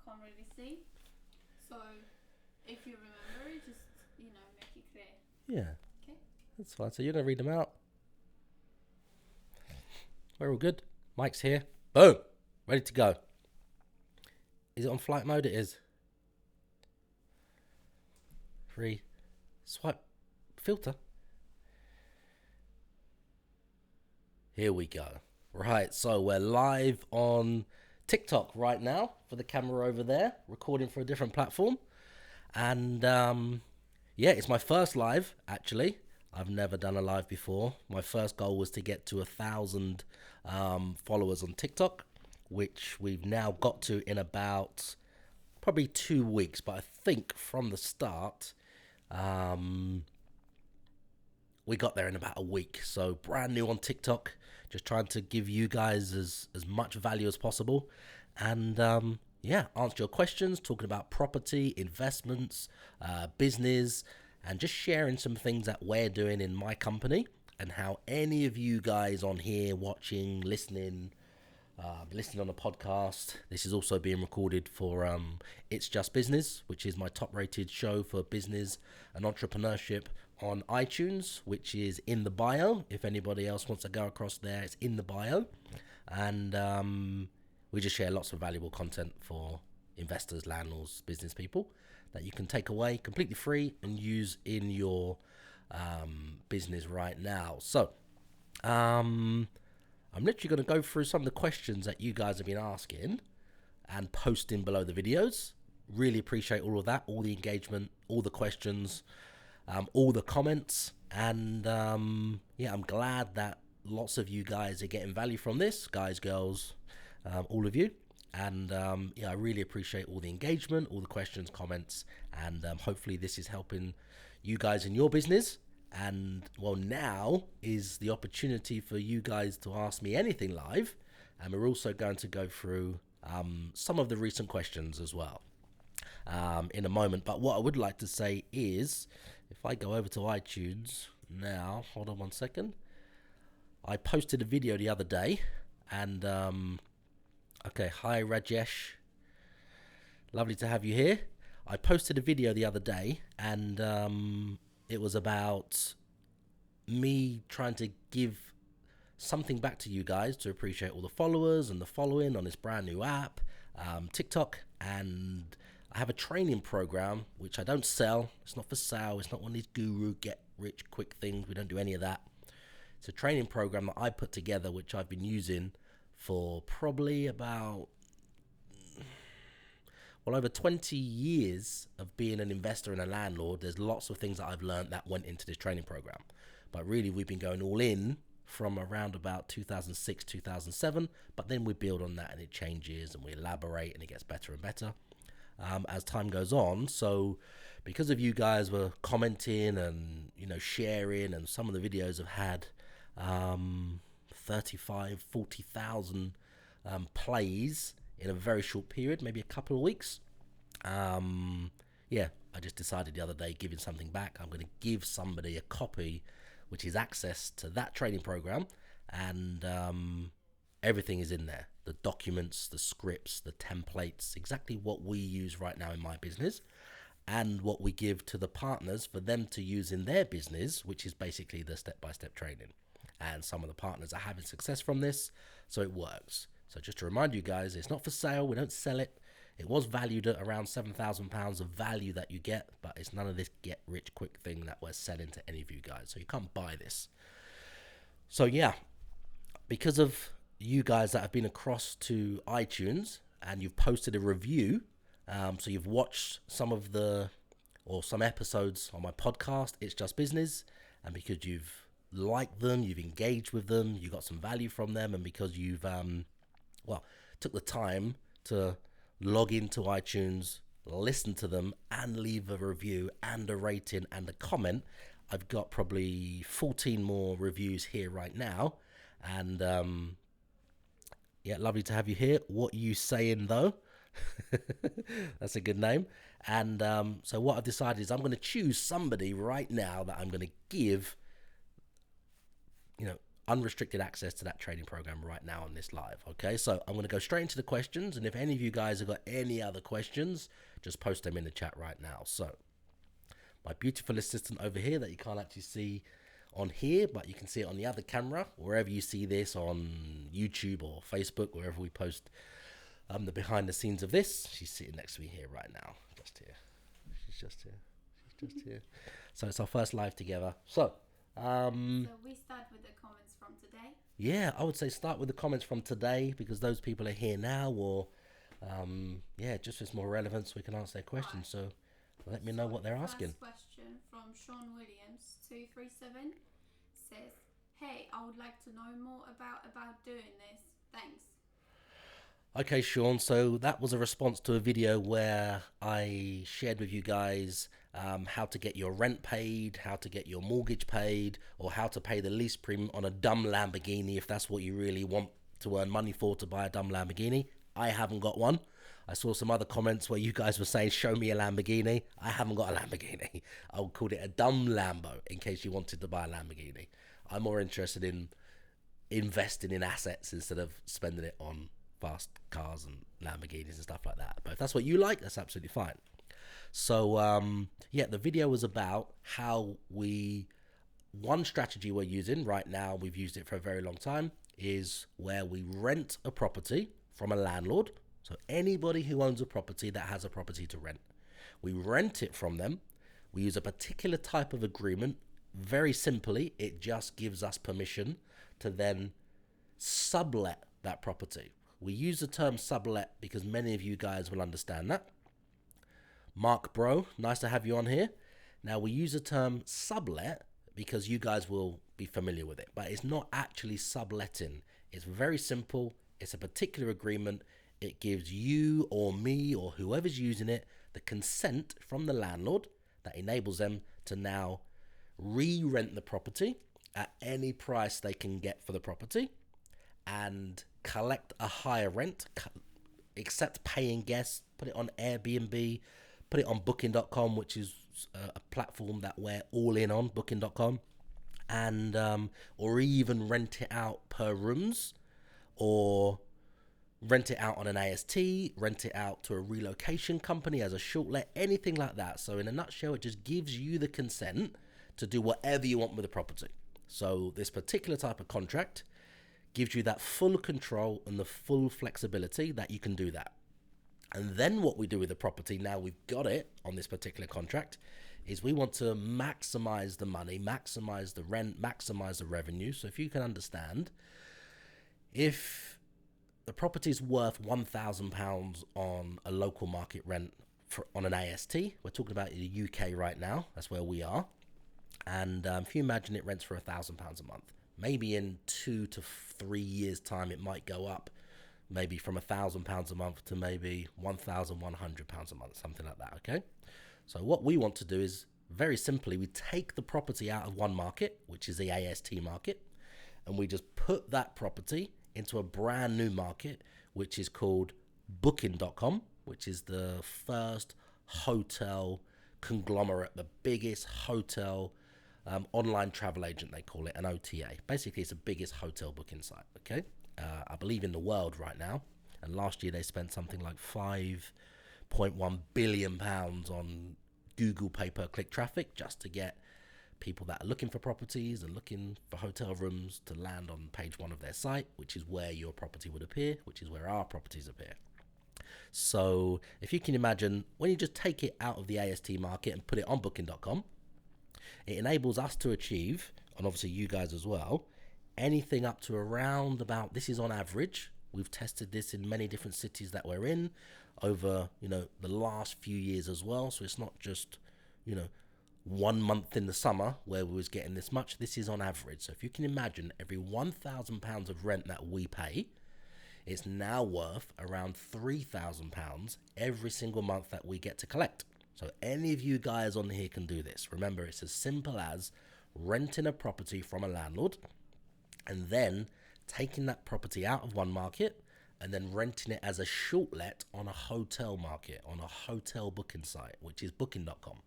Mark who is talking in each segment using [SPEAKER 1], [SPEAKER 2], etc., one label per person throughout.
[SPEAKER 1] can't really see. So if you remember, just make it clear.
[SPEAKER 2] Yeah.
[SPEAKER 1] Okay.
[SPEAKER 2] That's fine. So you're going to read them out. We're all good. Mike's here. Boom. Ready to go. Is it on flight mode? It is. 3. Swipe. Filter. Here we go. Right, so we're live on TikTok right now for the camera over there, recording for a different platform. And it's my first live, actually. I've never done a live before. My first goal was to get to 1,000 followers on TikTok, which we've now got to in about probably 2 weeks. But I think from the start, we got there in about a week. So brand new on TikTok, just trying to give you guys as much value as possible. And answer your questions, talking about property, investments, business, and just sharing some things that we're doing in my company and how any of you guys on here watching, listening on the podcast. This is also being recorded for It's Just Business, which is my top rated show for business and entrepreneurship on iTunes, which is in the bio. If anybody else wants to go across there, it's in the bio. And we just share lots of valuable content for investors, landlords, business people that you can take away completely free and use in your business right now. So I'm literally going to go through some of the questions that you guys have been asking and posting below the videos. Really appreciate all of that, all the engagement, all the questions, all the comments. And I'm glad that lots of you guys are getting value from this, guys, girls, all of you. And I really appreciate all the engagement, all the questions, comments, and hopefully this is helping you guys in your business. And now is the opportunity for you guys to ask me anything live. And we're also going to go through some of the recent questions as well in a moment. But what I would like to say is, if I go over to iTunes now, hold on one second. I posted a video the other day and hi Rajesh, lovely to have you here. I posted a video the other day and it was about me trying to give something back to you guys to appreciate all the followers and the following on this brand new app, TikTok. And I have a training program, which I don't sell. It's not for sale. It's not one of these guru get rich quick things. We don't do any of that. It's a training program that I put together, which I've been using for probably about over 20 years of being an investor and a landlord. There's lots of things that I've learned that went into this training program. But really, we've been going all in from around about 2006, 2007. But then we build on that and it changes and we elaborate and it gets better and better as time goes on. So because of you guys were commenting and, sharing, and some of the videos have had 35, 40,000 plays in a very short period, maybe a couple of weeks. I just decided the other day, giving something back. I'm going to give somebody a copy, which is access to that training program, and everything is in there. The documents, the scripts, the templates, exactly what we use right now in my business, and what we give to the partners for them to use in their business, which is basically the step-by-step training. And some of the partners are having success from this, so it works. So just to remind you guys, it's not for sale. We don't sell it. It was valued at around £7,000 of value that you get, but it's none of this get rich quick thing that we're selling to any of you guys. So you can't buy this. So because of you guys that have been across to iTunes and you've posted a review, so you've watched some episodes on my podcast, It's Just Business, and because you've liked them, you've engaged with them, you got some value from them, and because you've took the time to log into iTunes, listen to them, and leave a review and a rating and a comment. I've got probably 14 more reviews here right now, and lovely to have you here. What you saying though? That's a good name. And so what I've decided is I'm going to choose somebody right now that I'm going to give unrestricted access to that training program right now on this live. Okay, so I'm going to go straight into the questions, and if any of you guys have got any other questions, just post them in the chat right now. So my beautiful assistant over here that you can't actually see on here, but you can see it on the other camera, wherever you see this on YouTube or Facebook, wherever we post the behind the scenes of this. She's sitting next to me here right now, just here. She's just here. So it's our first live together. So
[SPEAKER 1] we start with the comments from today.
[SPEAKER 2] Yeah, I would say start with the comments from today, because those people are here now, or just it's more relevant so we can answer their questions. Right. So let me know what they're asking.
[SPEAKER 1] First question from Sean Williams 237 says, "Hey, I would like to know more about doing this. Thanks."
[SPEAKER 2] Okay, Sean, so that was a response to a video where I shared with you guys how to get your rent paid, how to get your mortgage paid, or how to pay the lease premium on a dumb Lamborghini if that's what you really want to earn money for, to buy a dumb Lamborghini. I haven't got one. I saw some other comments where you guys were saying, show me a Lamborghini. I haven't got a Lamborghini. I would call it a dumb Lambo in case you wanted to buy a Lamborghini. I'm more interested in investing in assets instead of spending it on fast cars and Lamborghinis and stuff like that. But if that's what you like, that's absolutely fine. So the video was about how one strategy we're using right now, we've used it for a very long time, is where we rent a property from a landlord. So anybody who owns a property that has a property to rent, we rent it from them. We use a particular type of agreement. Very simply, it just gives us permission to then sublet that property. We use the term sublet because many of you guys will understand that. Mark Bro, nice to have you on here. Now, we use the term sublet because you guys will be familiar with it, but it's not actually subletting. It's very simple. It's a particular agreement. It gives you or me or whoever's using it the consent from the landlord that enables them to now re-rent the property at any price they can get for the property and collect a higher rent, accept paying guests, put it on Airbnb, put it on booking.com, which is a platform that we're all in on, booking.com, and or even rent it out per rooms, or rent it out on an AST, rent it out to a relocation company as a short let, anything like that. So in a nutshell, it just gives you the consent to do whatever you want with the property. So this particular type of contract gives you that full control and the full flexibility that you can do that. And then what we do with the property, now we've got it on this particular contract, is we want to maximize the money, maximize the rent, maximize the revenue. So if you can understand, if the property is worth £1,000 on a local market rent on an AST, we're talking about the UK right now, that's where we are. And if you imagine it rents for £1,000 a month, maybe in 2 to 3 years time, it might go up maybe from £1,000 a month to maybe £1,100 a month, something like that. Okay. So what we want to do is very simply, we take the property out of one market, which is the AST market, and we just put that property into a brand new market, which is called booking.com, which is the first hotel conglomerate, the biggest hotel online travel agent, they call it, an OTA. Basically, it's the biggest hotel booking site, okay? I believe in the world right now. And last year, they spent something like £5.1 billion on Google pay-per-click traffic just to get people that are looking for properties and looking for hotel rooms to land on page one of their site, which is where your property would appear, which is where our properties appear. So if you can imagine, when you just take it out of the AST market and put it on booking.com, it enables us to achieve, and obviously you guys as well, anything up to around about, this is on average, we've tested this in many different cities that we're in over, the last few years as well. So it's not just, 1 month in the summer where we was getting this much. This is on average. So if you can imagine, every £1,000 of rent that we pay, it's now worth around £3,000 every single month that we get to collect. So any of you guys on here can do this. Remember, it's as simple as renting a property from a landlord and then taking that property out of one market and then renting it as a short let on a hotel market, on a hotel booking site, which is booking.com.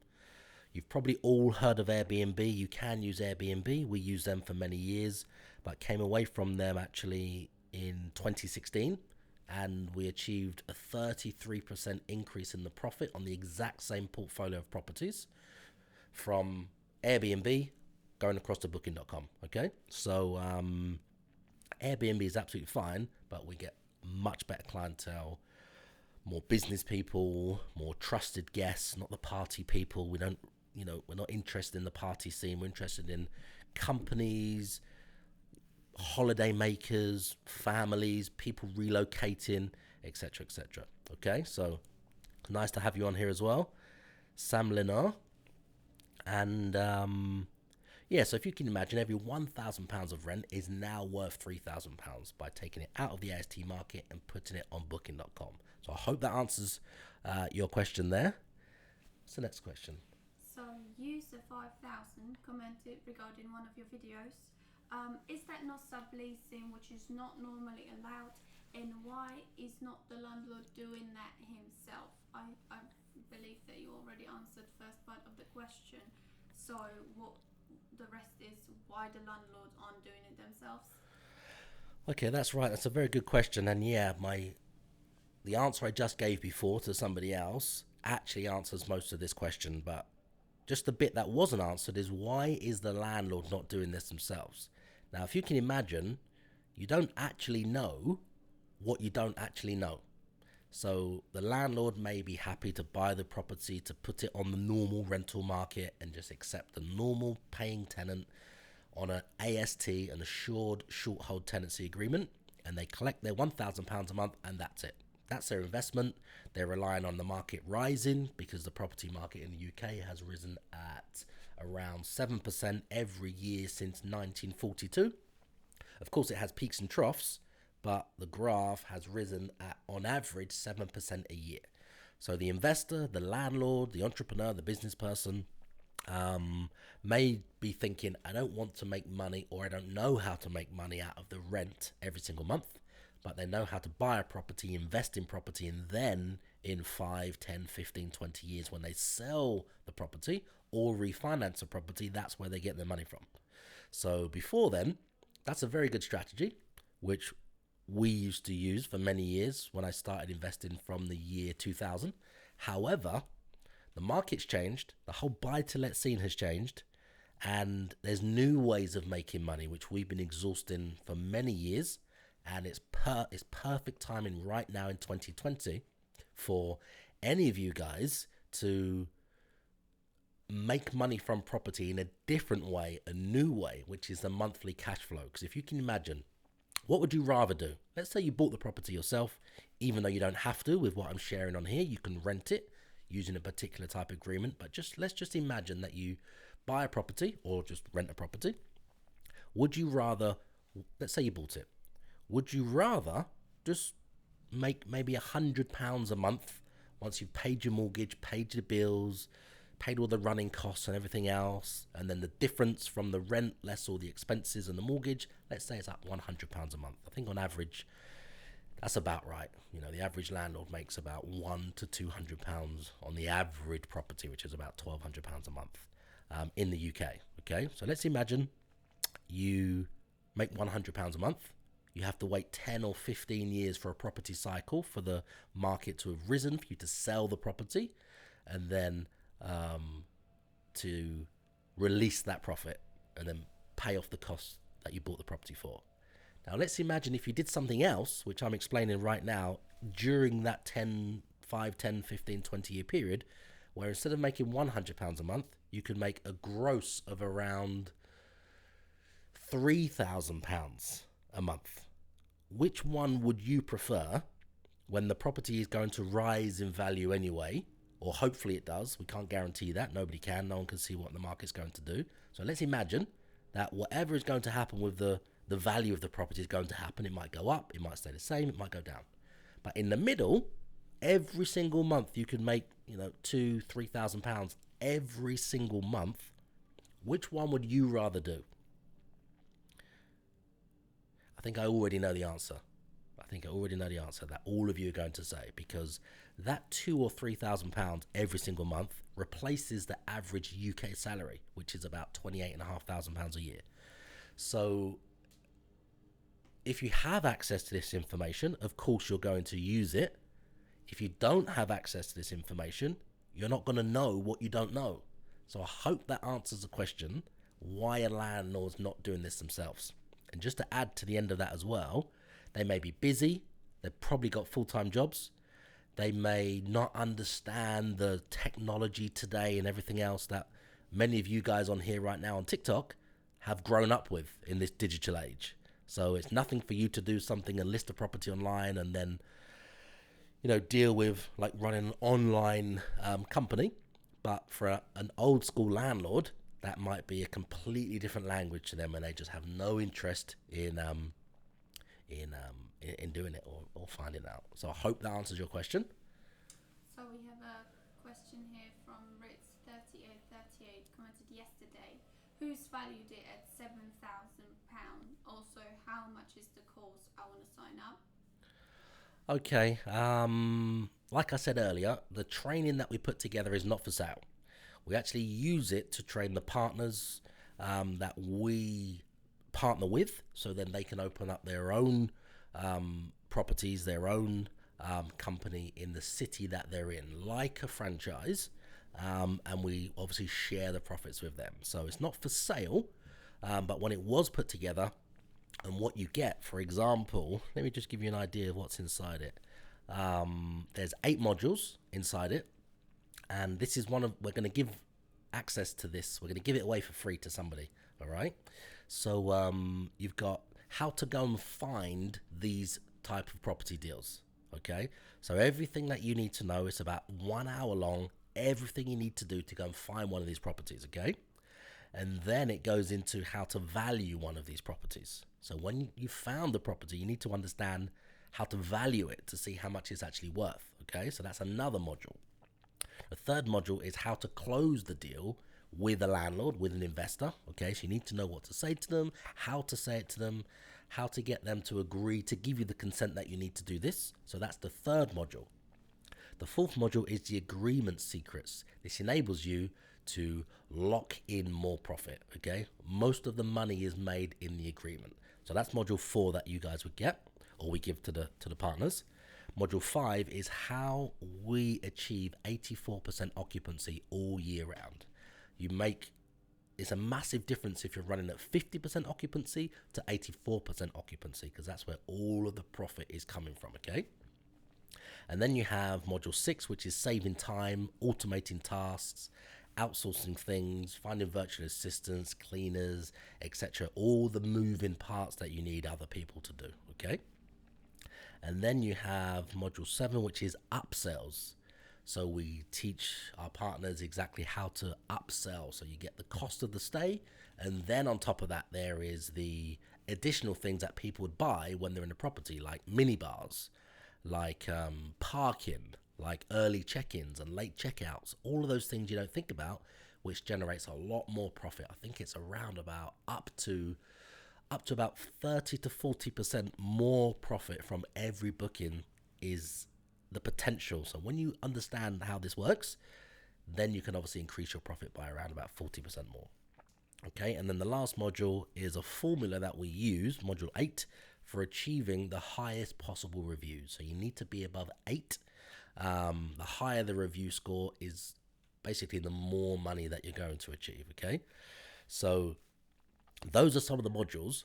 [SPEAKER 2] You've probably all heard of Airbnb. You can use Airbnb. We use them for many years. but came away from them actually in 2016, and we achieved a 33% increase in the profit on the exact same portfolio of properties from Airbnb going across to booking.com. Okay, so Airbnb is absolutely fine, but we get much better clientele, more business people, more trusted guests, not the party people. We don't, we're not interested in the party scene. We're interested in companies, holiday makers, families, people relocating, etc., etc. Okay, so nice to have you on here as well, Sam Linar. And so if you can imagine, every £1,000 of rent is now worth £3,000 by taking it out of the AST market and putting it on booking.com. So I hope that answers your question there. What's the next question?
[SPEAKER 1] So user5000 commented regarding one of your videos. Is that not subleasing, which is not normally allowed, and why is not the landlord doing that himself? I believe that you already answered first part of the question. So what the rest is, why the landlords aren't doing it themselves?
[SPEAKER 2] Okay, that's right. That's a very good question. And yeah, the answer I just gave before to somebody else actually answers most of this question. But just the bit that wasn't answered is, why is the landlord not doing this themselves? Now, if you can imagine, you don't actually know what you don't actually know. So the landlord may be happy to buy the property, to put it on the normal rental market and just accept the normal paying tenant on an AST, an assured short hold tenancy agreement, and they collect their £1,000 a month, and that's it. That's their investment. They're relying on the market rising, because the property market in the UK has risen at around 7% every year since 1942. Of course, it has peaks and troughs, but the graph has risen at, on average, 7% a year. So the investor, the landlord, the entrepreneur, the business person may be thinking, I don't want to make money, or I don't know how to make money out of the rent every single month, but they know how to buy a property, invest in property, and then in 5, 10, 15, 20 years, when they sell the property or refinance a property, that's where they get their money from. So before then, that's a very good strategy, which we used to use for many years when I started investing from the year 2000. However, the market's changed, the whole buy-to-let scene has changed, and there's new ways of making money, which we've been exhausting for many years, and it's perfect timing right now in 2020 for any of you guys to make money from property in a different way, a new way, which is the monthly cash flow. Because if you can imagine, what would you rather do? Let's say you bought the property yourself, even though you don't have to with what I'm sharing on here. You can rent it using a particular type of agreement, but let's just imagine that you buy a property or just rent a property. Would you rather, let's say you bought it, would you rather just make maybe £100 a month once you've paid your mortgage, paid your bills, paid all the running costs and everything else, and then the difference from the rent less all the expenses and the mortgage, let's say it's at £100 a month. I think on average that's about right. The average landlord makes about £100 to £200 on the average property, which is about £1,200 a month in the UK. Okay, so let's imagine you make £100 a month. You have to wait 10 or 15 years for a property cycle for the market to have risen, for you to sell the property, and then to release that profit and then pay off the costs that you bought the property for. Now let's imagine if you did something else, which I'm explaining right now, during that 5, 10, 15, 20 year period, where instead of making £100 a month, you could make a gross of around £3,000 a month. Which one would you prefer when the property is going to rise in value anyway? Or hopefully it does. We can't guarantee that. Nobody can. No one can see what the market's going to do. So let's imagine that whatever is going to happen with the value of the property is going to happen. It might go up. It might stay the same. It might go down. But in the middle, every single month you could make, £2,000-3,000 every single month. Which one would you rather do? I think I already know the answer. That all of you are going to say, because that £2,000 or £3,000 every single month replaces the average UK salary, which is about £28,500 a year. So if you have access to this information, of course you're going to use it. If you don't have access to this information, you're not going to know what you don't know. So I hope that answers the question, why are landlords not doing this themselves? And just to add to the end of that as well, they may be busy, they've probably got full-time jobs, they may not understand the technology today and everything else that many of you guys on here right now on TikTok have grown up with in this digital age. So it's nothing for you to do something and list a property online and then, you know, deal with like running an online company. But for an old school landlord, that might be a completely different language to them, and they just have no interest in doing it or finding out. So I hope that answers your question.
[SPEAKER 1] So we have a question here from Ritz3838 commented yesterday. Who's valued it at £7,000? Also, how much is the course? I want to sign up.
[SPEAKER 2] Okay, like I said earlier, the training that we put together is not for sale. We actually use it to train the partners that we partner with, so then they can open up their own properties, their own company in the city that they're in, like a franchise, and we obviously share the profits with them. So it's not for sale, but when it was put together, and what you get, for example, let me just give you an idea of what's inside it. There's 8 modules inside it, and this is we're going to give access to this. We're going to give it away for free to somebody. All right. So you've got how to go and find these type of property deals. Okay. So everything that you need to know is about 1 hour long. Everything you need to do to go and find one of these properties. Okay. And then it goes into how to value one of these properties. So when you found the property, you need to understand how to value it to see how much it's actually worth. Okay, so that's another module. The third module is how to close the deal with a landlord, with an investor. Okay, so you need to know what to say to them, how to say it to them, how to get them to agree to give you the consent that you need to do this. So that's the third module. The fourth module is the agreement secrets. This enables you to lock in more profit. Okay, most of the money is made in the agreement. So that's module 4 that you guys would get, or we give to the partners. Module 5 is how we achieve 84% occupancy all year round. It's a massive difference if you're running at 50% occupancy to 84% occupancy, because that's where all of the profit is coming from. Okay. And then you have module 6, which is saving time, automating tasks, outsourcing things, finding virtual assistants, cleaners, etc. All the moving parts that you need other people to do. Okay. And then you have module 7, which is upsells. So we teach our partners exactly how to upsell. So you get the cost of the stay, and then on top of that, there is the additional things that people would buy when they're in a property, like minibars, like parking, like early check-ins and late checkouts. All of those things you don't think about, which generates a lot more profit. I think it's around about up to about 30 to 40% more profit from every booking is the potential. So when you understand how this works, then you can obviously increase your profit by around about 40% more. Okay, and then the last module is a formula that we use, module 8, for achieving the highest possible reviews. So you need to be above 8. The higher the review score is basically the more money that you're going to achieve. Okay, so those are some of the modules,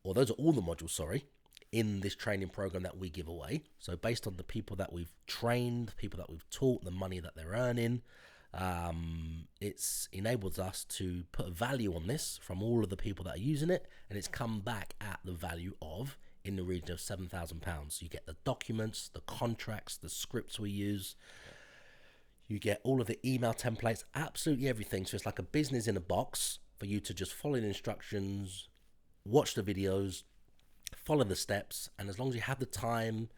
[SPEAKER 2] or those are all the modules, sorry, in this training program that we give away. So based on the people that we've trained, people that we've taught, the money that they're earning, it's enabled us to put a value on this from all of the people that are using it, and it's come back at the value of in the region of £7,000. You get the documents, the contracts, the scripts we use. You get all of the email templates, absolutely everything. So it's like a business in a box for you to just follow the instructions, watch the videos, follow the steps, and as long as you have the time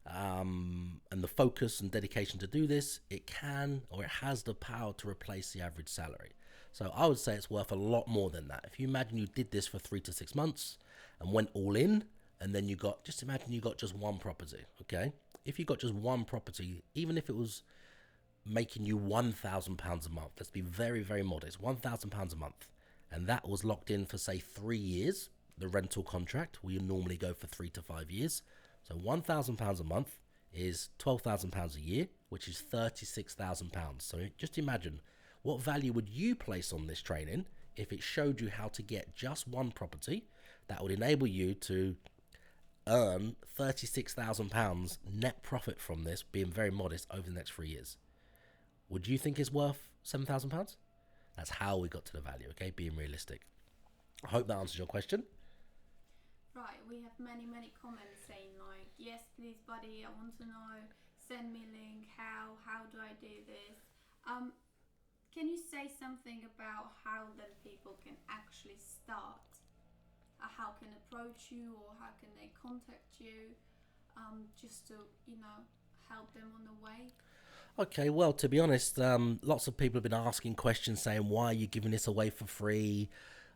[SPEAKER 2] and the focus and dedication to do this, it can, or it has the power to replace the average salary. So I would say it's worth a lot more than that. If you imagine you did this for 3 to 6 months and went all in, and then just imagine you got just one property. Okay, if you got just one property, even if it was making you £1,000 a month, let's be very, very modest, £1,000 a month, and that was locked in for say 3 years, the rental contract, we normally go for 3 to 5 years. So £1,000 a month is £12,000 a year, which is £36,000. So just imagine, what value would you place on this training if it showed you how to get just one property that would enable you to earn £36,000 net profit from this, being very modest, over the next 3 years? Would you think it's worth £7,000? That's how we got to the value, okay? Being realistic. I hope that answers your question.
[SPEAKER 1] Right, we have many comments saying like, yes please buddy, I want to know, send me a link, how do I do this? Can you say something about how then people can actually start? How can approach you, or how can they contact you, just to, help them on the way?
[SPEAKER 2] Okay, well, to be honest, lots of people have been asking questions saying, why are you giving this away for free?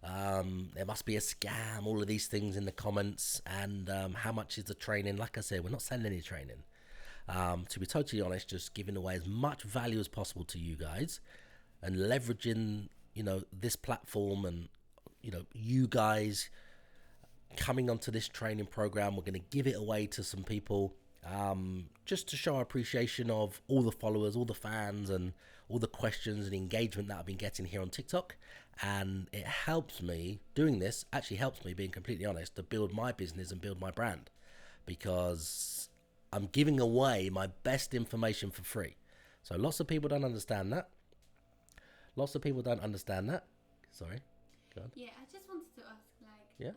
[SPEAKER 2] There must be a scam, all of these things in the comments. And how much is the training? Like I said, we're not selling any training. To be totally honest, just giving away as much value as possible to you guys, and leveraging, this platform, and, you guys coming onto this training program. We're going to give it away to some people, just to show our appreciation of all the followers, all the fans, and all the questions and engagement that I've been getting here on TikTok. And it helps me, doing this actually helps me, being completely honest, to build my business and build my brand, because I'm giving away my best information for free. So lots of people don't understand that. Sorry, go on.
[SPEAKER 1] Yeah, I just wanted to ask, like,
[SPEAKER 2] Yeah.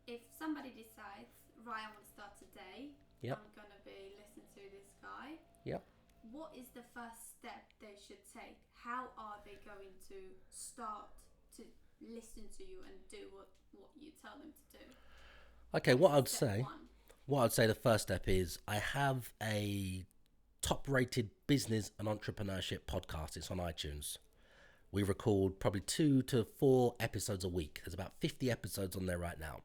[SPEAKER 1] If somebody decides, right, I want to start today,
[SPEAKER 2] Yep.
[SPEAKER 1] I'm going to be listening to this guy.
[SPEAKER 2] Yep.
[SPEAKER 1] What is the first step they should take? How are they going to start to listen to you and do what you tell them to do?
[SPEAKER 2] Okay, what I'd say
[SPEAKER 1] One.
[SPEAKER 2] the first step is, I have a top-rated business and entrepreneurship podcast. It's on iTunes. We record probably 2 to 4 episodes a week. There's about 50 episodes on there right now.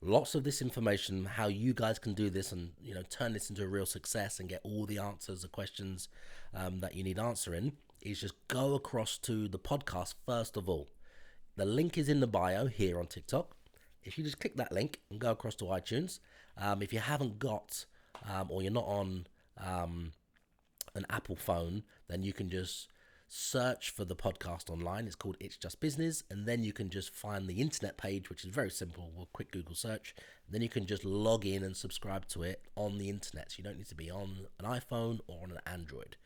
[SPEAKER 2] Lots of this information, how you guys can do this and, turn this into a real success and get all the answers, the questions that you need answering, is just go across to the podcast first of all. The link is in the bio here on TikTok. If you just click that link and go across to iTunes, if you haven't got, or you're not on an Apple phone, then you can just search for the podcast online. It's called It's Just Business, and then you can just find the internet page, which is very simple with a quick Google search. Then you can just log in and subscribe to it on the internet. So you don't need to be on an iPhone or on an Android.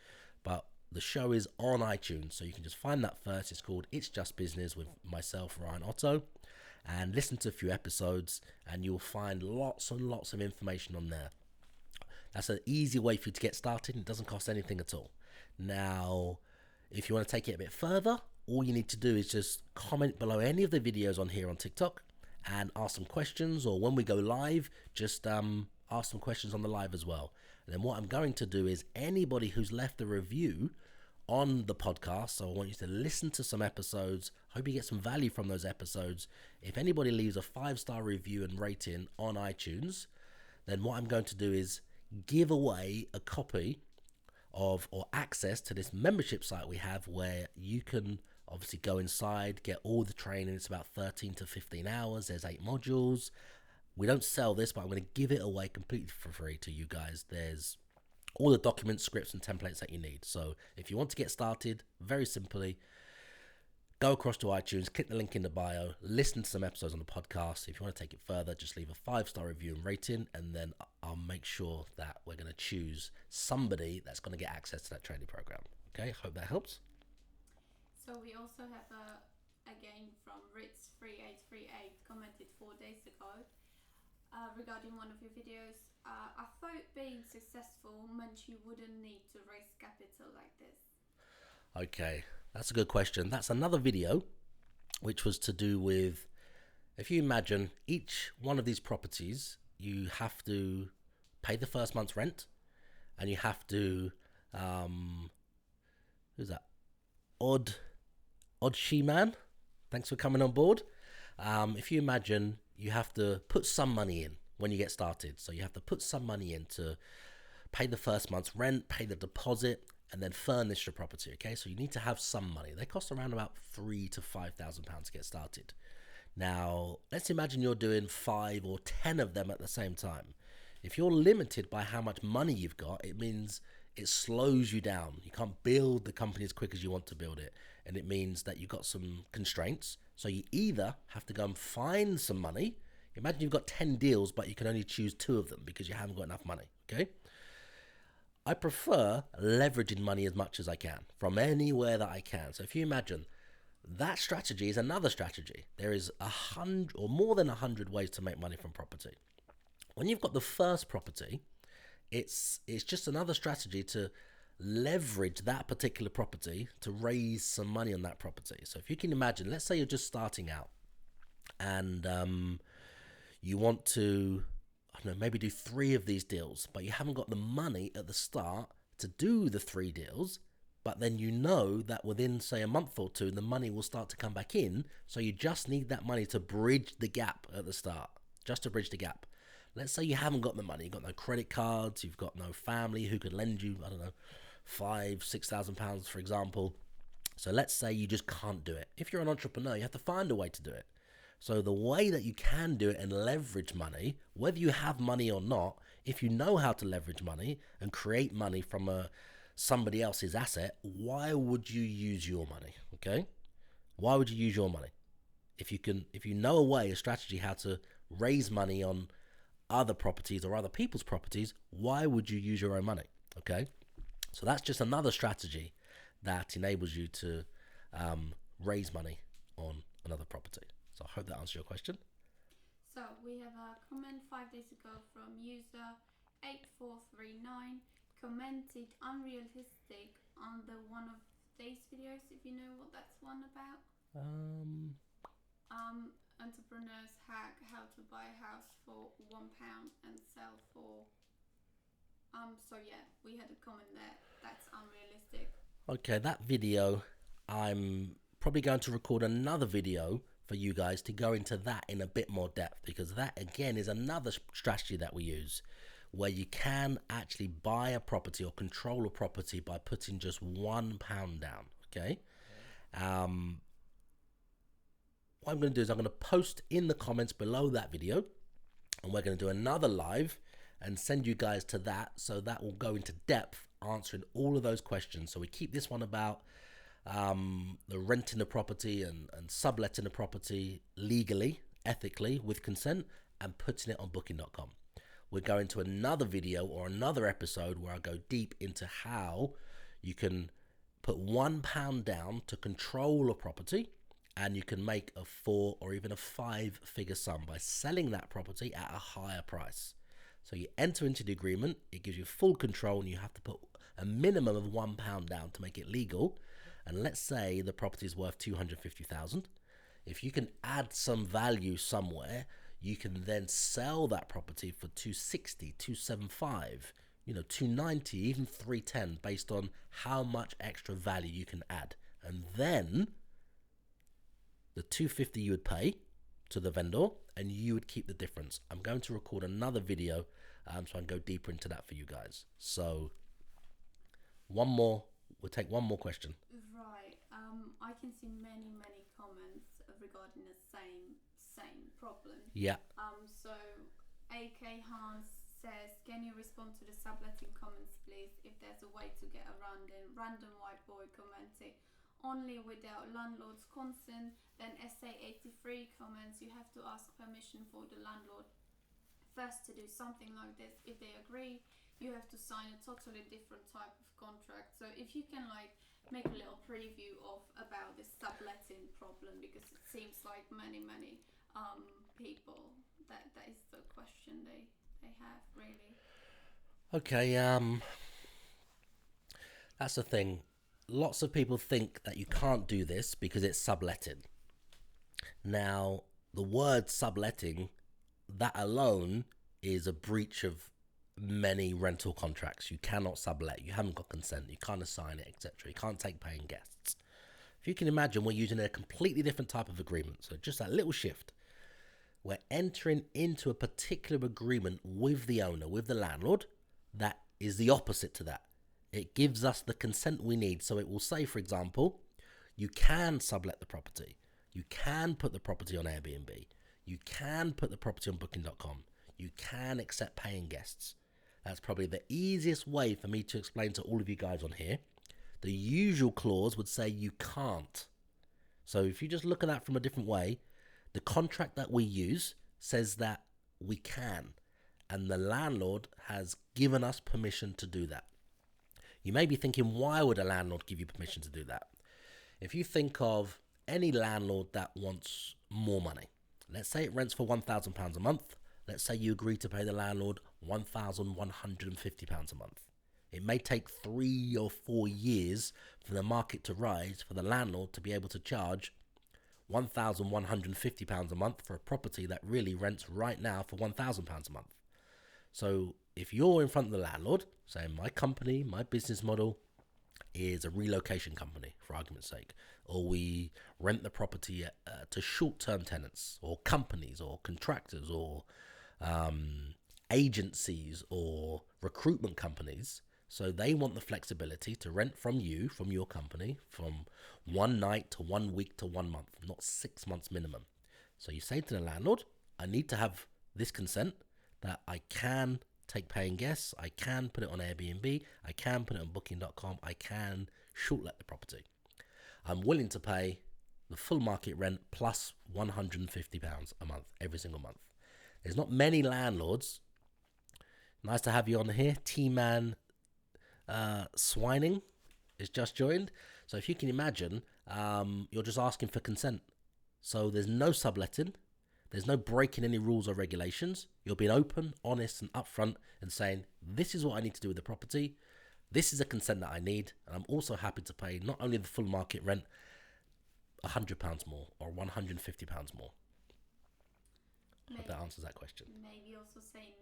[SPEAKER 2] But the show is on iTunes, so you can just find that first. It's called It's Just Business with myself, Ryan Otto, and listen to a few episodes, and you'll find lots and lots of information on there. That's an easy way for you to get started. It doesn't cost anything at all. Now, if you want to take it a bit further, all you need to do is just comment below any of the videos on here on TikTok and ask some questions, or when we go live, just ask some questions on the live as well. And then what I'm going to do is, anybody who's left a review on the podcast, so I want you to listen to some episodes, hope you get some value from those episodes. If anybody leaves a 5-star review and rating on iTunes, then what I'm going to do is give away a copy of, or access to, this membership site we have, where you can obviously go inside, get all the training. It's about 13 to 15 hours. There's 8 modules. We don't sell this, but I'm going to give it away completely for free to you guys. There's all the documents, scripts, and templates that you need. So if you want to get started, very simply, go across to iTunes, click the link in the bio, listen to some episodes on the podcast. If you want to take it further, just leave a 5-star review and rating, and then I'll make sure that we're going to choose somebody that's going to get access to that training program. Okay, hope that helps.
[SPEAKER 1] So we also have again from Ritz3838 commented 4 days ago regarding one of your videos. I thought being successful meant you wouldn't need to raise capital like this.
[SPEAKER 2] Okay, that's a good question. That's another video which was to do with, if you imagine each one of these properties, you have to pay the first month's rent, and you have to, who's that? Odd She-Man, thanks for coming on board. If you imagine, you have to put some money in when you get started. So you have to put some money in to pay the first month's rent, pay the deposit, and then furnish your property. Okay, so you need to have some money. They cost around about £3,000 to £5,000 to get started. Now, let's imagine you're doing 5 or 10 of them at the same time. If you're limited by how much money you've got, it means it slows you down. You can't build the company as quick as you want to build it. And it means that you've got some constraints. So you either have to go and find some money. Imagine you've got 10 deals, but you can only choose 2 of them because you haven't got enough money. Okay. I prefer leveraging money as much as I can from anywhere that I can. So if you imagine, that strategy is another strategy. There is 100 or more than 100 ways to make money from property. When you've got the first property, it's just another strategy to leverage that particular property to raise some money on that property. So if you can imagine, let's say you're just starting out and you want to, I don't know, maybe do 3 of these deals, but you haven't got the money at the start to do the 3 deals. But then you know that within, say, a month or 2, the money will start to come back in. So you just need that money to bridge the gap at the start, just to bridge the gap. Let's say you haven't got the money. You've got no credit cards. You've got no family who could lend you, I don't know, £5,000-6,000, for example. So let's say you just can't do it. If you're an entrepreneur, you have to find a way to do it. So the way that you can do it and leverage money, whether you have money or not, if you know how to leverage money and create money from somebody else's asset, why would you use your money? Okay, why would you use your money? If you know a strategy how to raise money on other properties or other people's properties, why would you use your own money? Okay, so that's just another strategy that enables you to raise money on another property. So I hope that answers your question.
[SPEAKER 1] So we have a comment 5 days ago from user 8439. Commented unrealistic on the one of these videos, if you know what that's one about. Entrepreneurs hack how to buy a house for £1 and sell for so yeah, we had a comment there. That's unrealistic.
[SPEAKER 2] Okay, that video, I'm probably going to record another video for you guys to go into that in a bit more depth, because that again is another strategy that we use, where you can actually buy a property or control a property by putting just £1 down. Okay. What I'm going to do is I'm going to post in the comments below that video, and we're going to do another live and send you guys to that. So that will go into depth answering all of those questions. So we keep this one about the renting the property and subletting the property legally, ethically, with consent, and putting it on booking.com. We're going to another video or another episode where I go deep into how you can put £1 down to control a property, and you can make a 4 or even a 5-figure sum by selling that property at a higher price. So you enter into the agreement, it gives you full control, and you have to put a minimum of £1 down to make it legal. And let's say the property is worth 250,000. If you can add some value somewhere, you can then sell that property for 260, 275, 290, even 310, based on how much extra value you can add. And then the 250 you would pay to the vendor, and you would keep the difference. I'm going to record another video so I can go deeper into that for you guys. So we'll take one more question.
[SPEAKER 1] Right. I can see many comments regarding the same problem.
[SPEAKER 2] Yeah.
[SPEAKER 1] So AK Hans says, can you respond to the subletting comments, please? If there's a way to get around it. Random white boy commenting, only without landlord's consent. Then SA83 comments, you have to ask permission for the landlord first to do something like this. If they agree, you have to sign a totally different type of contract. So if you can make a little preview about this subletting problem, because it seems like many people that is the question they have, really.
[SPEAKER 2] Okay, that's the thing. Lots of people think that you can't do this because it's subletting. Now, the word subletting, that alone is a breach of many rental contracts. You cannot sublet. You haven't got consent. You can't assign it, etc. You can't take paying guests. If you can imagine, we're using a completely different type of agreement. So just that little shift. We're entering into a particular agreement with the owner, with the landlord, that is the opposite to that. It gives us the consent we need. So it will say, for example, you can sublet the property. You can put the property on Airbnb. You can put the property on booking.com. You can accept paying guests. That's probably the easiest way for me to explain to all of you guys on here. The usual clause would say you can't. So if you just look at that from a different way, the contract that we use says that we can, and the landlord has given us permission to do that. You may be thinking, why would a landlord give you permission to do that? If you think of any landlord that wants more money, let's say it rents for £1,000 a month. Let's say you agree to pay the landlord £1,150 a month. It may take 3 or 4 years for the market to rise for the landlord to be able to charge £1,150 a month for a property that really rents right now for £1,000 a month. So if you're in front of the landlord saying, my company, my business model is a relocation company, for argument's sake, or we rent the property to short-term tenants or companies or contractors or agencies or recruitment companies. So they want the flexibility to rent from you, from your company, from 1 night to 1 week to 1 month, not 6 months minimum. So you say to the landlord, I need to have this consent that I can take paying guests, I can put it on Airbnb, I can put it on booking.com, I can short let the property. I'm willing to pay the full market rent plus £150 a month, every single month. There's not many landlords. Nice to have you on here. T-Man Swining is just joined. So if you can imagine, you're just asking for consent. So there's no subletting. There's no breaking any rules or regulations. You're being open, honest, and upfront and saying, this is what I need to do with the property. This is a consent that I need. And I'm also happy to pay not only the full market rent, £100 more or £150 more. I hope that answers that question.
[SPEAKER 1] Maybe also saying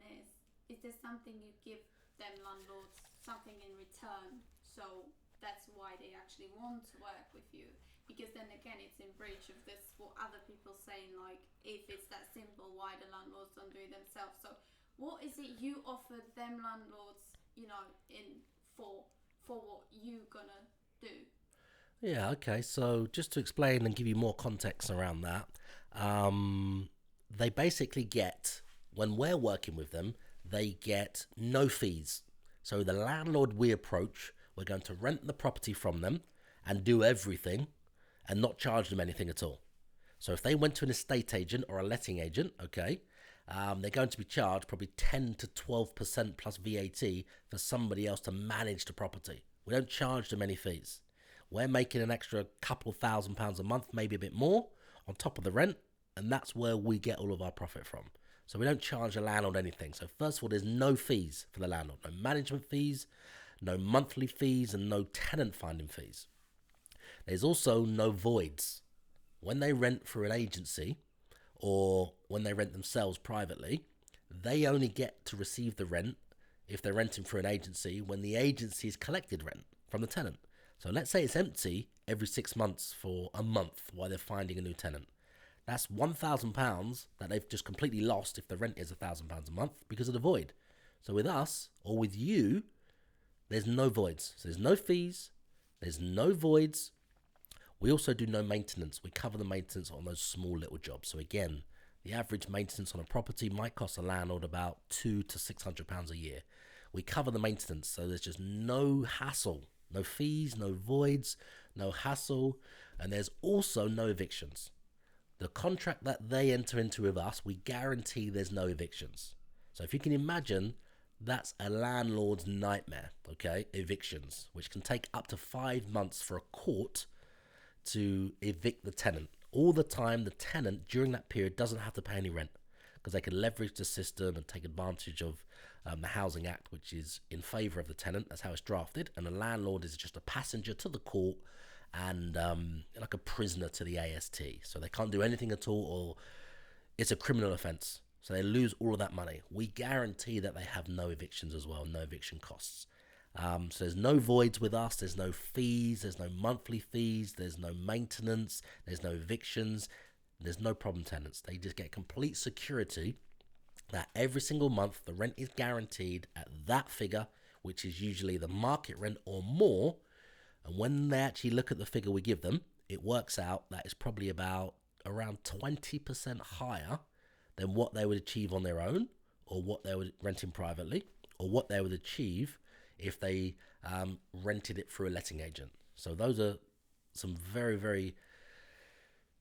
[SPEAKER 1] is there something you give them landlords, something in return, so that's why they actually want to work with you? Because then again, it's in breach of this, what other people saying, like, if it's that simple, why the landlords don't do it themselves? So what is it you offer them landlords, in for what you gonna do?
[SPEAKER 2] Yeah, okay. So just to explain and give you more context around that, they basically get, when we're working with them, they get no fees. So the landlord we approach, we're going to rent the property from them and do everything and not charge them anything at all. So if they went to an estate agent or a letting agent, okay, they're going to be charged probably 10 to 12% plus VAT for somebody else to manage the property. We don't charge them any fees. We're making an extra couple £1,000 a month, maybe a bit more, on top of the rent, and that's where we get all of our profit from. So we don't charge the landlord anything. So first of all, there's no fees for the landlord, no management fees, no monthly fees, and no tenant finding fees. There's also no voids. When they rent for an agency or when they rent themselves privately, they only get to receive the rent if they're renting for an agency when the agency has collected rent from the tenant. So let's say it's empty every 6 months for a month while they're finding a new tenant. That's £1,000 that they've just completely lost if the rent is £1,000 a month because of the void. So with us or with you, there's no voids. So there's no fees, there's no voids. We also do no maintenance. We cover the maintenance on those small little jobs. So again, the average maintenance on a property might cost a landlord about £200 to £600 a year. We cover the maintenance, so there's just no hassle, no fees, no voids, no hassle, and there's also no evictions. The contract that they enter into with us, we guarantee there's no evictions. So if you can imagine, that's a landlord's nightmare, okay? Evictions, which can take up to 5 months for a court to evict the tenant. All the time, the tenant during that period doesn't have to pay any rent because they can leverage the system and take advantage of the Housing Act, which is in favour of the tenant. That's how it's drafted. And the landlord is just a passenger to the court and like a prisoner to the AST. So they can't do anything at all, or it's a criminal offence. So they lose all of that money. We guarantee that they have no evictions as well, no eviction costs. So there's no voids with us, there's no fees, there's no monthly fees, there's no maintenance, there's no evictions, there's no problem tenants. They just get complete security that every single month the rent is guaranteed at that figure, which is usually the market rent or more. And when they actually look at the figure we give them, it works out that it's probably about around 20% higher than what they would achieve on their own, or what they would renting privately, or what they would achieve if they rented it through a letting agent. So those are some very, very,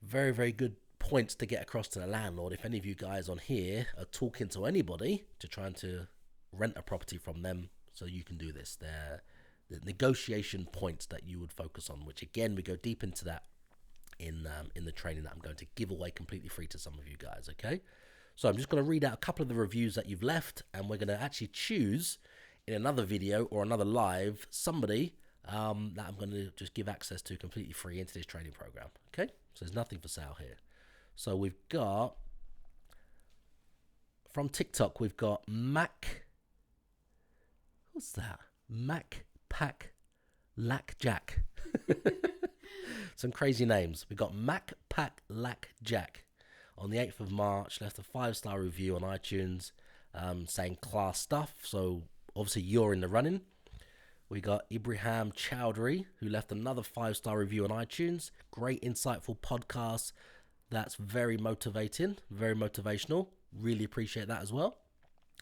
[SPEAKER 2] very, very good points to get across to the landlord. If any of you guys on here are talking to anybody to trying to rent a property from them, so you can do this. They're the negotiation points that you would focus on, which again, we go deep into that in the training that I'm going to give away completely free to some of you guys. Okay, so I'm just going to read out a couple of the reviews that you've left, and we're going to actually choose in another video or another live somebody that I'm going to just give access to completely free into this training program. Okay, so there's nothing for sale here. So we've got from TikTok, we've got Mac. What's that? Mac Pack Lack Jack. Some crazy names. We've got Mac Pack Lack Jack on the 8th of March. Left a 5-star review on iTunes saying class stuff. So obviously you're in the running. We got Ibrahim Chowdhury, who left another 5-star review on iTunes. Great, insightful podcast. That's very motivating, very motivational. Really appreciate that as well.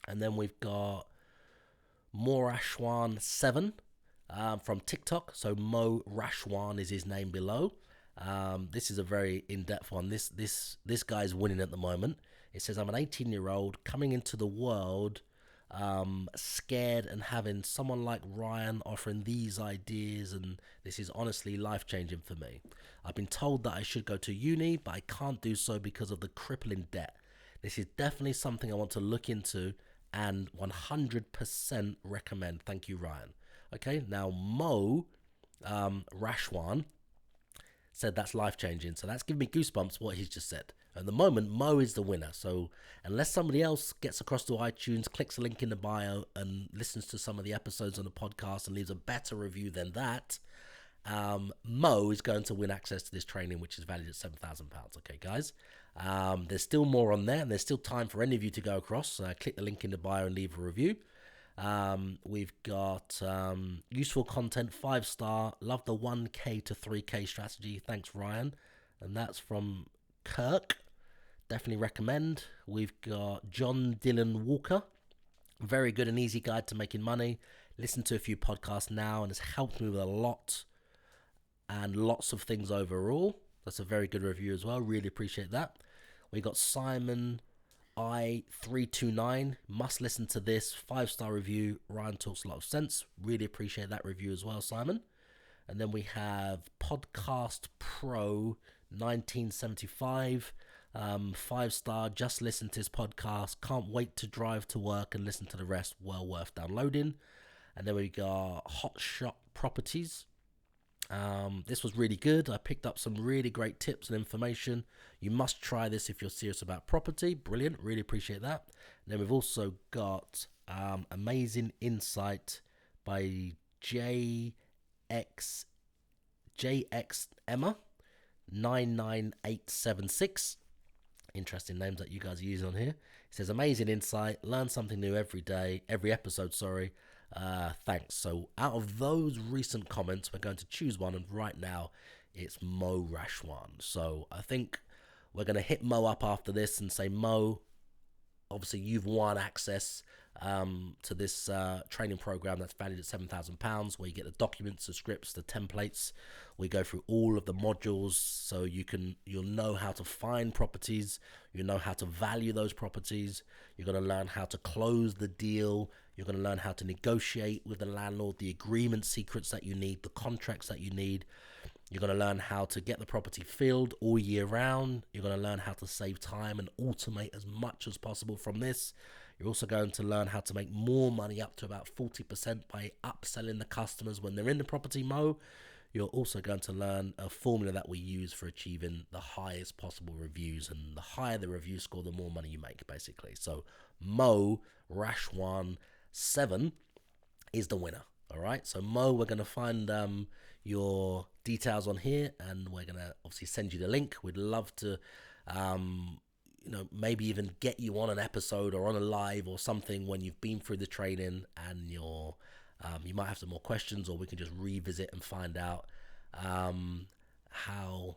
[SPEAKER 2] And then we've got Morashwan7 from TikTok. So Mo Rashwan is his name below. This is a very in-depth one. This guy's winning at the moment. It says, I'm an 18-year-old coming into the world scared, and having someone like Ryan offering these ideas, and this is honestly life-changing for me. I've been told that I should go to uni, but I can't do so because of the crippling debt. This is definitely something I want to look into and 100% recommend. Thank you, Ryan. Okay, now Mo Rashwan said that's life-changing, so that's giving me goosebumps what he's just said. At the moment, Mo is the winner, so unless somebody else gets across to iTunes, clicks a link in the bio and listens to some of the episodes on the podcast and leaves a better review than that, Mo is going to win access to this training, which is valued at £7,000. Okay, guys, there's still more on there, and there's still time for any of you to go across. Click the link in the bio and leave a review. We've got useful content, 5-star. Love the 1K to 3K strategy. Thanks, Ryan. And that's from Kirk. Definitely recommend. We've got John Dylan Walker. Very good and easy guide to making money. Listen to a few podcasts now, and has helped me with a lot and lots of things overall. That's a very good review as well. Really appreciate that. We got Simon I329. Must listen to this. 5-star review. Ryan talks a lot of sense. Really appreciate that review as well, Simon. And then we have Podcast Pro 1975. 5-star. Just listen to his podcast. Can't wait to drive to work and listen to the rest. Well worth downloading. And then we got Hot Shot Properties. This was really good. I picked up some really great tips and information. You must try this if you're serious about property. Brilliant. Really appreciate that. And then we've also got Amazing Insight by JX Emma 99876. Interesting names that you guys are using on here. It says amazing insight, learn something new every day, every episode, sorry. Thanks. So out of those recent comments, we're going to choose one, and right now it's Mo Rashwan. So I think we're going to hit Mo up after this and say, Mo, obviously you've won access to this training program that's valued at £7,000, where you get the documents, the scripts, the templates. We go through all of the modules, so you'll know how to find properties, you know how to value those properties, you're going to learn how to close the deal, you're going to learn how to negotiate with the landlord, the agreement secrets that you need, the contracts that you need. You're going to learn how to get the property filled all year round. You're going to learn how to save time and automate as much as possible from this. You're also going to learn how to make more money, up to about 40%, by upselling the customers when they're in the property, Mo. You're also going to learn a formula that we use for achieving the highest possible reviews, and the higher the review score, the more money you make, basically. So Mo Rashwan 7 is the winner. All right, so Mo, we're going to find your details on here, and we're going to obviously send you the link. We'd love to maybe even get you on an episode or on a live or something when you've been through the training, and you might have some more questions, or we can just revisit and find out how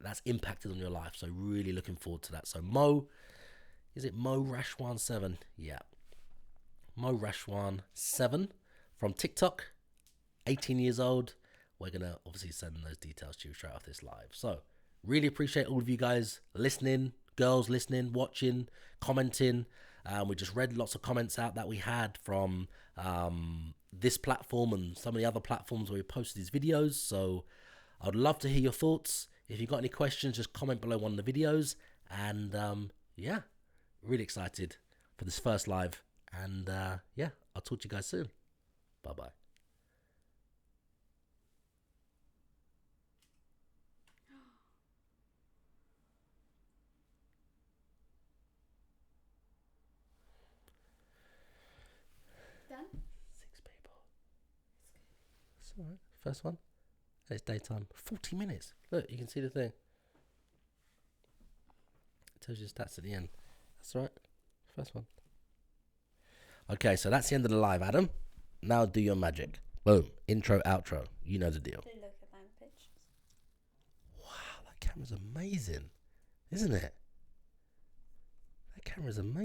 [SPEAKER 2] that's impacted on your life. So really looking forward to that. So Mo, is it Mo Rashwan7? Yeah, Mo Rashwan7 from TikTok, 18 years old. We're gonna obviously send those details to you straight off this live. So really appreciate all of you guys listening, girls listening, watching, commenting. We just read lots of comments out that we had from this platform and some of the other platforms where we posted these videos. So I'd love to hear your thoughts. If you've got any questions, just comment below one of the videos. And yeah, really excited for this first live. And yeah, I'll talk to you guys soon. Bye-bye.
[SPEAKER 1] Done?
[SPEAKER 2] 6 people. That's all right. First one. It's daytime. 40 minutes. Look, you can see the thing. It tells you stats at the end. That's all right. First one. Okay, so that's the end of the live, Adam. Now do your magic. Boom. Intro, outro. You know the deal.
[SPEAKER 1] Look at them pictures.
[SPEAKER 2] Wow, that camera's amazing. Isn't it? That camera's amazing.